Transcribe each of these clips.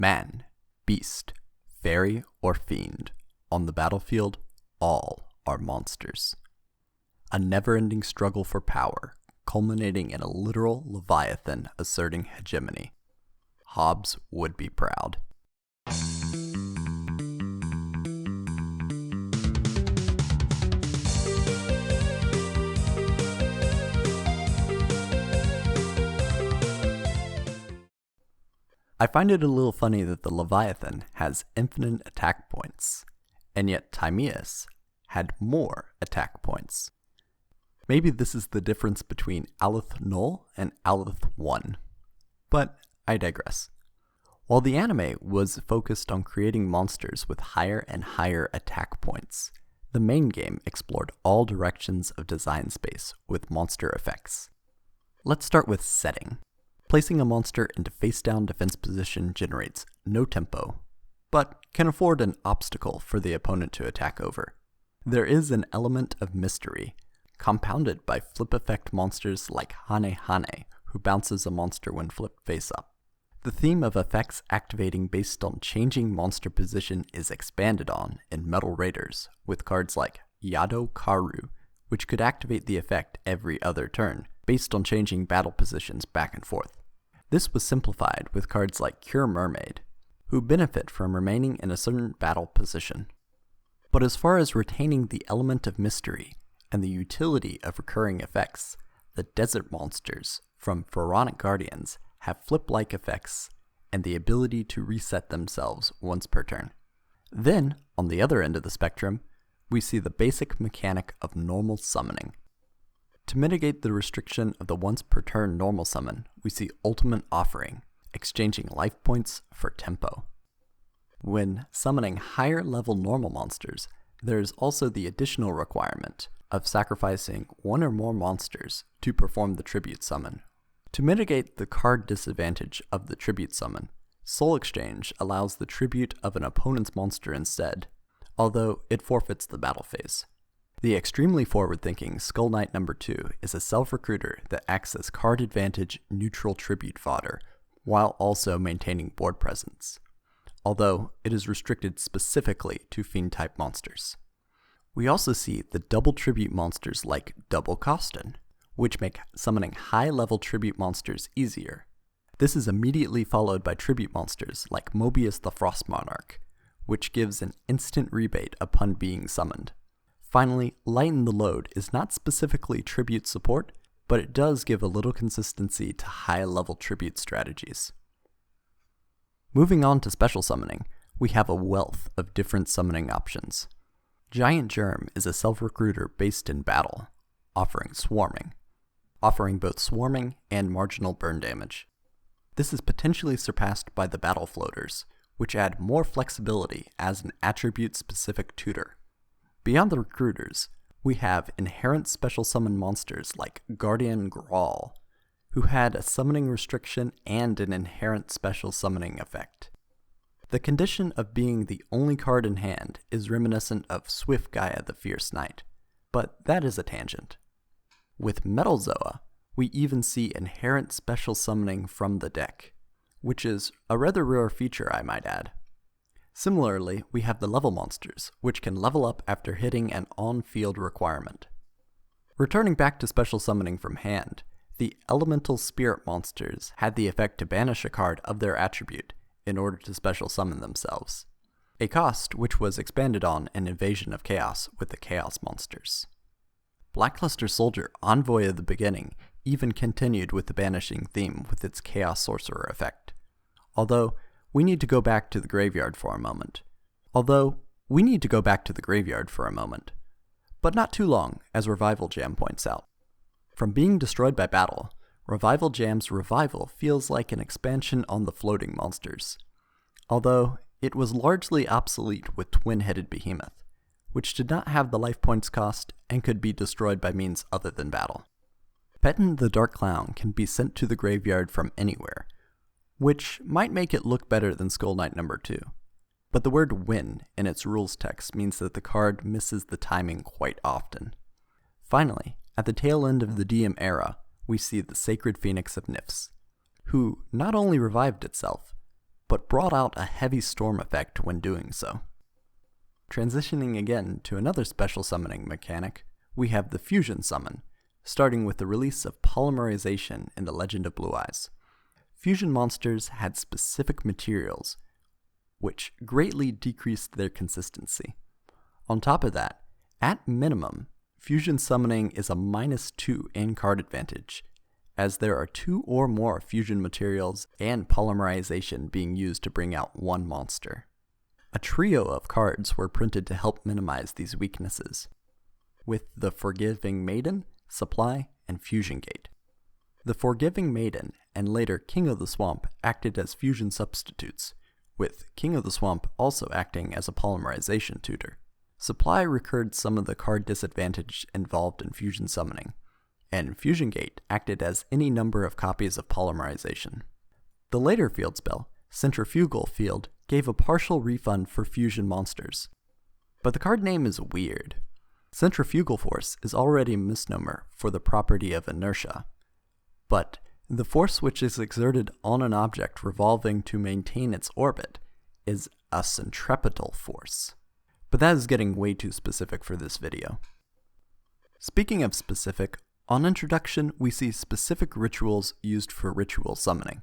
Man, beast, fairy, or fiend, on the battlefield, all are monsters. A never-ending struggle for power, culminating in a literal leviathan asserting hegemony. Hobbes would be proud. I find it a little funny that the Leviathan has infinite attack points, and yet Timaeus had more attack points. Maybe this is the difference between Aleph Null and Aleph 1. But I digress. While the anime was focused on creating monsters with higher and higher attack points, the main game explored all directions of design space with monster effects. Let's start with setting. Placing a monster into face-down defense position generates no tempo, but can afford an obstacle for the opponent to attack over. There is an element of mystery, compounded by flip effect monsters like Hane Hane, who bounces a monster when flipped face up. The theme of effects activating based on changing monster position is expanded on in Metal Raiders, with cards like Yado Karu, which could activate the effect every other turn, based on changing battle positions back and forth. This was simplified with cards like Cure Mermaid, who benefit from remaining in a certain battle position. But as far as retaining the element of mystery and the utility of recurring effects, the desert monsters from Pharaonic Guardians have flip-like effects and the ability to reset themselves once per turn. Then, on the other end of the spectrum, we see the basic mechanic of normal summoning. To mitigate the restriction of the once per turn normal summon, we see Ultimate Offering, exchanging life points for tempo. When summoning higher level normal monsters, there is also the additional requirement of sacrificing one or more monsters to perform the tribute summon. To mitigate the card disadvantage of the tribute summon, Soul Exchange allows the tribute of an opponent's monster instead, although it forfeits the battle phase. The extremely forward-thinking Skull Knight No. 2 is a self-recruiter that acts as card advantage neutral tribute fodder, while also maintaining board presence, although it is restricted specifically to fiend-type monsters. We also see the double tribute monsters like Double Costin, which make summoning high-level tribute monsters easier. This is immediately followed by tribute monsters like Mobius the Frost Monarch, which gives an instant rebate upon being summoned. Finally, Lighten the Load is not specifically tribute support, but it does give a little consistency to high-level tribute strategies. Moving on to special summoning, we have a wealth of different summoning options. Giant Germ is a self-recruiter based in battle, offering both swarming and marginal burn damage. This is potentially surpassed by the battle floaters, which add more flexibility as an attribute-specific tutor. Beyond the recruiters, we have inherent special summon monsters like Guardian Grawl, who had a summoning restriction and an inherent special summoning effect. The condition of being the only card in hand is reminiscent of Swift Gaia the Fierce Knight, but that is a tangent. With Metal Zoa, we even see inherent special summoning from the deck, which is a rather rare feature, I might add. Similarly, we have the level monsters, which can level up after hitting an on-field requirement. Returning back to special summoning from hand, the elemental spirit monsters had the effect to banish a card of their attribute in order to special summon themselves, a cost which was expanded on in Invasion of Chaos with the Chaos monsters. Blackluster Soldier, Envoy of the Beginning, even continued with the banishing theme with its Chaos Sorcerer effect, although we need to go back to the graveyard for a moment. But not too long, as Revival Jam points out. From being destroyed by battle, Revival Jam's revival feels like an expansion on the floating monsters, although it was largely obsolete with Twin-Headed Behemoth, which did not have the life points cost and could be destroyed by means other than battle. Petten the Dark Clown can be sent to the graveyard from anywhere, which might make it look better than Skull Knight No. 2. But the word win in its rules text means that the card misses the timing quite often. Finally, at the tail end of the DM era, we see the Sacred Phoenix of Nifs, who not only revived itself, but brought out a heavy storm effect when doing so. Transitioning again to another special summoning mechanic, we have the Fusion Summon, starting with the release of Polymerization in The Legend of Blue Eyes. Fusion monsters had specific materials, which greatly decreased their consistency. On top of that, at minimum, Fusion Summoning is a -2 in card advantage, as there are 2 or more fusion materials and polymerization being used to bring out one monster. A trio of cards were printed to help minimize these weaknesses, with the Forgiving Maiden, Supply, and Fusion Gate. The Forgiving Maiden and later King of the Swamp acted as fusion substitutes, with King of the Swamp also acting as a polymerization tutor. Supply recurred some of the card disadvantage involved in fusion summoning, and Fusion Gate acted as any number of copies of polymerization. The later field spell, Centrifugal Field, gave a partial refund for fusion monsters. But the card name is weird. Centrifugal Force is already a misnomer for the property of inertia, but the force which is exerted on an object revolving to maintain its orbit is a centripetal force. But that is getting way too specific for this video. Speaking of specific, on introduction we see specific rituals used for ritual summoning.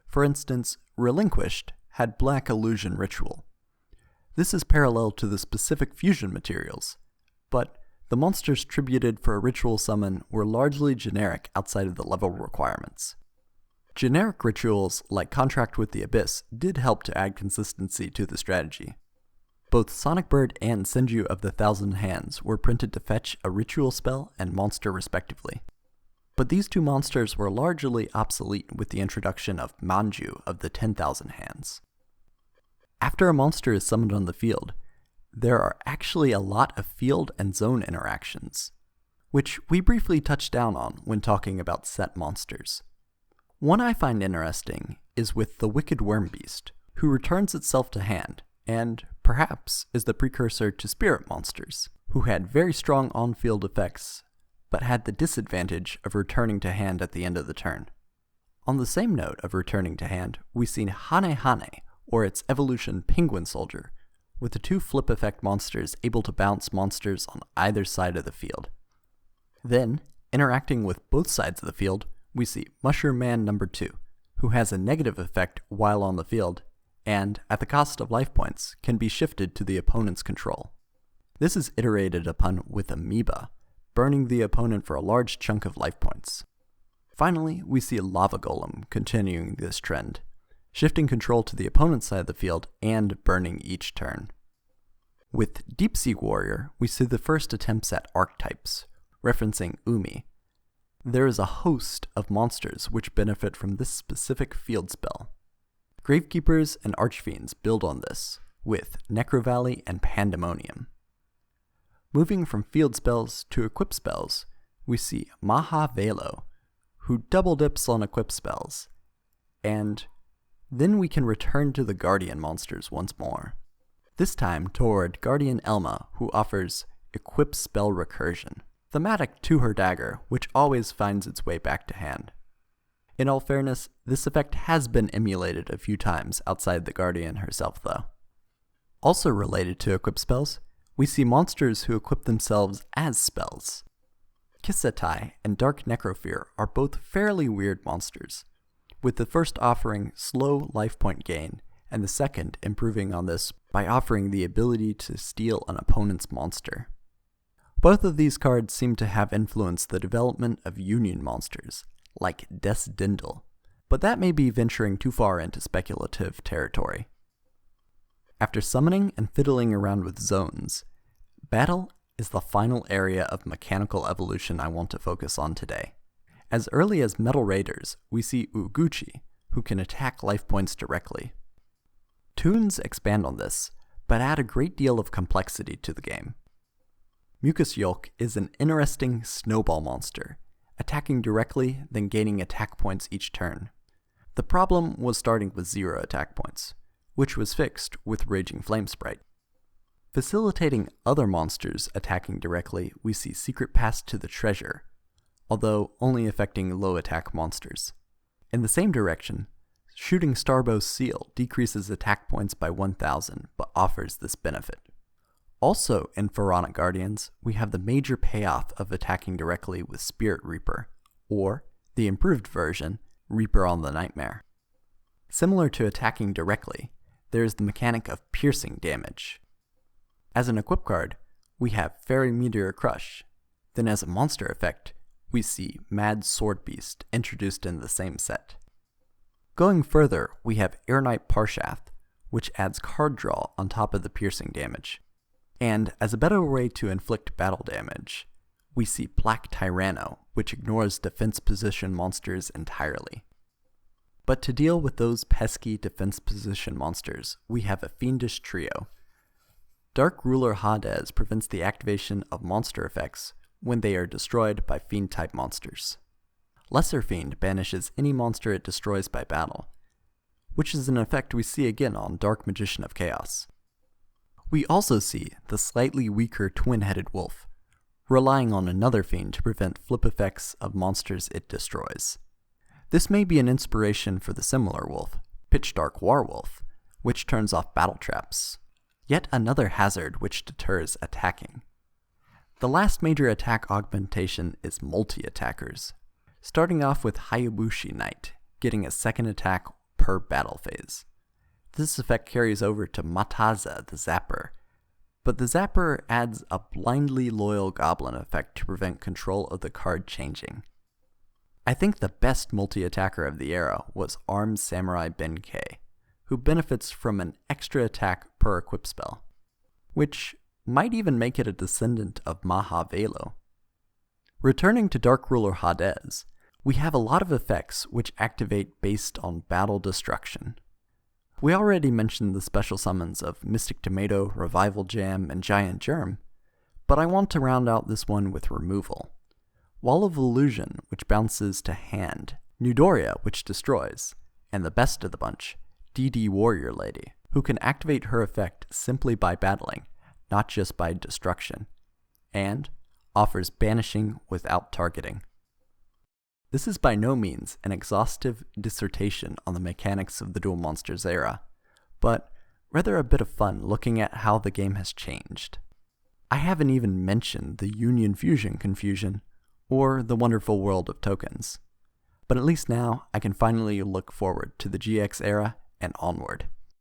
For instance, Relinquished had Black Illusion Ritual. This is parallel to the specific fusion materials, but the monsters tributed for a ritual summon were largely generic outside of the level requirements. Generic rituals like Contract with the Abyss did help to add consistency to the strategy. Both Sonic Bird and Senju of the Thousand Hands were printed to fetch a ritual spell and monster respectively. But these two monsters were largely obsolete with the introduction of Manju of the 10,000 Hands. After a monster is summoned on the field, there are actually a lot of field and zone interactions, which we briefly touched down on when talking about set monsters. One I find interesting is with the Wicked Worm Beast, who returns itself to hand, and perhaps is the precursor to spirit monsters, who had very strong on-field effects, but had the disadvantage of returning to hand at the end of the turn. On the same note of returning to hand, we see Hane Hane, or its evolution Penguin Soldier, with the 2 flip effect monsters able to bounce monsters on either side of the field. Then, interacting with both sides of the field, we see Mushroom Man number 2, who has a negative effect while on the field, and, at the cost of life points, can be shifted to the opponent's control. This is iterated upon with Amoeba, burning the opponent for a large chunk of life points. Finally, we see Lava Golem continuing this trend, shifting control to the opponent's side of the field and burning each turn. With Deep Sea Warrior, we see the first attempts at archetypes, referencing Umi. There is a host of monsters which benefit from this specific field spell. Gravekeepers and Archfiends build on this, with Necrovalley and Pandemonium. Moving from field spells to equip spells, we see Maha Velo, who double dips on equip spells, and then we can return to the Guardian monsters once more. This time toward Guardian Elma, who offers Equip Spell Recursion, thematic to her dagger, which always finds its way back to hand. In all fairness, this effect has been emulated a few times outside the Guardian herself though. Also related to equip spells, we see monsters who equip themselves as spells. Kisetai and Dark Necrofear are both fairly weird monsters, with the first offering slow life point gain, and the second improving on this by offering the ability to steal an opponent's monster. Both of these cards seem to have influenced the development of union monsters, like Des Dindle, but that may be venturing too far into speculative territory. After summoning and fiddling around with zones, battle is the final area of mechanical evolution I want to focus on today. As early as Metal Raiders, we see Uguchi, who can attack life points directly. Toons expand on this, but add a great deal of complexity to the game. Mucus Yolk is an interesting snowball monster, attacking directly, then gaining attack points each turn. The problem was starting with 0 attack points, which was fixed with Raging Flame Sprite. Facilitating other monsters attacking directly, we see Secret Pass to the Treasure, although only affecting low attack monsters. In the same direction, shooting Starbow's Seal decreases attack points by 1000 but offers this benefit. Also in Pharaonic Guardians, we have the major payoff of attacking directly with Spirit Reaper, or the improved version, Reaper on the Nightmare. Similar to attacking directly, there is the mechanic of piercing damage. As an equip card, we have Fairy Meteor Crush. Then as a monster effect, we see Mad Sword Beast introduced in the same set. Going further, we have Air Knight Parshath, which adds card draw on top of the piercing damage. And as a better way to inflict battle damage, we see Black Tyranno, which ignores defense position monsters entirely. But to deal with those pesky defense position monsters, we have a fiendish trio. Dark Ruler Hades prevents the activation of monster effects when they are destroyed by fiend-type monsters. Lesser Fiend banishes any monster it destroys by battle, which is an effect we see again on Dark Magician of Chaos. We also see the slightly weaker Twin-Headed Wolf, relying on another fiend to prevent flip effects of monsters it destroys. This may be an inspiration for the similar wolf, Pitch Dark Warwolf, which turns off battle traps. Yet another hazard which deters attacking. The last major attack augmentation is multi-attackers, starting off with Hayabushi Knight, getting a second attack per battle phase. This effect carries over to Mataza the Zapper, but the Zapper adds a blindly loyal goblin effect to prevent control of the card changing. I think the best multi-attacker of the era was Armed Samurai Ben-Kei, who benefits from an extra attack per equip spell, which might even make it a descendant of Mahavelo. Returning to Dark Ruler Hades, we have a lot of effects which activate based on battle destruction. We already mentioned the special summons of Mystic Tomato, Revival Jam, and Giant Germ, but I want to round out this one with removal. Wall of Illusion, which bounces to hand, Neudoria, which destroys, and the best of the bunch, DD Warrior Lady, who can activate her effect simply by battling, not just by destruction, and offers banishing without targeting. This is by no means an exhaustive dissertation on the mechanics of the Duel Monsters era, but rather a bit of fun looking at how the game has changed. I haven't even mentioned the Union Fusion confusion, or the wonderful world of tokens. But at least now, I can finally look forward to the GX era and onward.